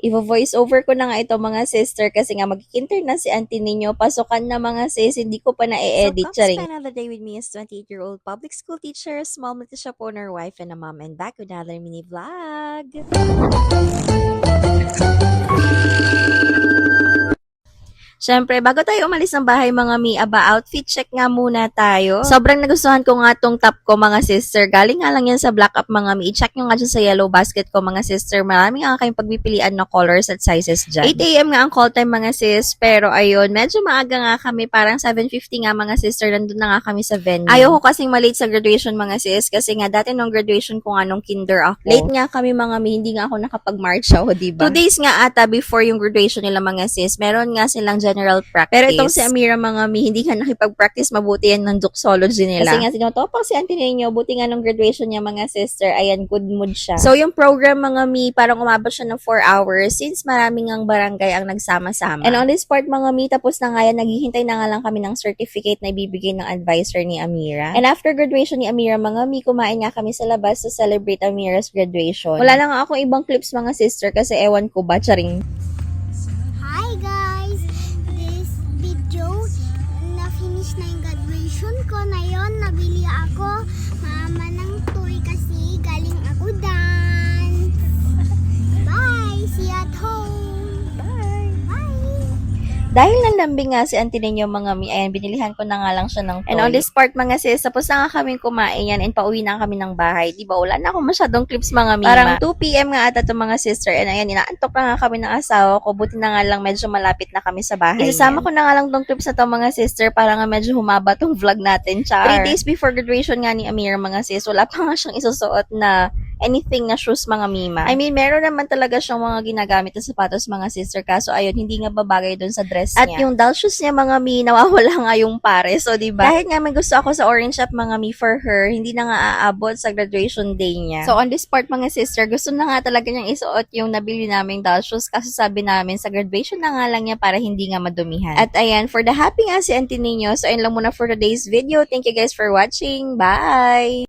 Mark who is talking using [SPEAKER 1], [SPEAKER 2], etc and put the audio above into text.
[SPEAKER 1] I-voice over ko na nga ito mga sister kasi nga mag-inter na si auntie ninyo. Pasukan na mga sis, hindi ko pa na-edit.
[SPEAKER 2] So, come
[SPEAKER 1] Charing.
[SPEAKER 2] spend another day with me as 28-year-old public school teacher, small shop owner, wife, and a mom, and back with another mini vlog.
[SPEAKER 1] Siyempre, bago tayo umalis ng bahay mga mi, outfit check nga muna tayo. Sobrang nagustuhan ko nga tong top ko mga sister. Galing nga lang yan sa black up mga mi. I-check nyo nga dyan sa yellow basket ko mga sister. Marami nga kayong pagpipilian na colors at sizes dyan. 8 a.m. nga ang call time mga sis. Pero ayun, medyo maaga nga kami. Parang 7:50 nga mga sister. Nandun na nga kami sa venue. Ayaw ko kasing malate sa graduation mga sis. Kasi nga dati nung graduation ko nga nung kinder ako. Late nga kami mga mi. Hindi nga ako nakapag-march ako, diba? 2 days nga ata before yung graduation nila mga sis. Meron nga silang general practice. Pero itong si Amira mga mi, hindi nga nakipag-practice mabuti yan ng doxology nila. Kasi nga sinotopak si auntie ninyo, buti nga nung graduation niya mga sister, ayan, good mood siya. So yung program mga mi, parang umabot siya ng 4 hours since maraming ang barangay ang nagsama-sama. And on this part mga mi, tapos na nga yan, naghihintay na nga lang kami ng certificate na ibibigay ng advisor ni Amira. And after graduation ni Amira mga mi, kumain nga kami sa labas to celebrate Amira's graduation. Wala na nga akong ibang clips mga sister kasi ewan ko ba, charing.
[SPEAKER 3] Hi guys! This video, na-finish na yung graduation ko. Na yun, nabili ako mama ng toy kasi galing ako dance. Bye! See you at home! Bye! Bye!
[SPEAKER 1] Dahil nandambing nga si auntie ninyo mga mi, ayan, binilihan ko na nga lang siya ng toy. And on this part mga sis, tapos na nga kaming kumain yan and pauwi na kami ng bahay. Diba, wala na ako masyadong clips mga mi. Parang 2 p.m. nga ata itong mga sister. And ayan, inaantok na nga kami ng asawa ko. Buti na nga lang medyo malapit na kami sa bahay. Isasama ko na nga lang tong clips na to mga sister para nga medyo humaba tong vlog natin. Char. 3 days before graduation nga ni Amir mga sis, wala pa nga siyang isusuot na anything na shoes mga mima. I mean, meron naman talaga siyang mga ginagamit na sapatos mga sister. Kaso ayun, hindi nga babagay doon sa dress niya. At yung doll shoes niya mga mi, nawawala nga yung pare. So, diba? Kahit nga may gusto ako sa orange shop mga mi for her, hindi na nga aabot sa graduation day niya. So, on this part mga sister, gusto na nga talaga niyang isuot yung nabili naming doll shoes kasi sabi namin sa graduation na nga lang niya para hindi nga madumihan. At ayan, for the happy nga si auntie ninyo. So, ayun lang muna for today's video. Thank you guys for watching. Bye!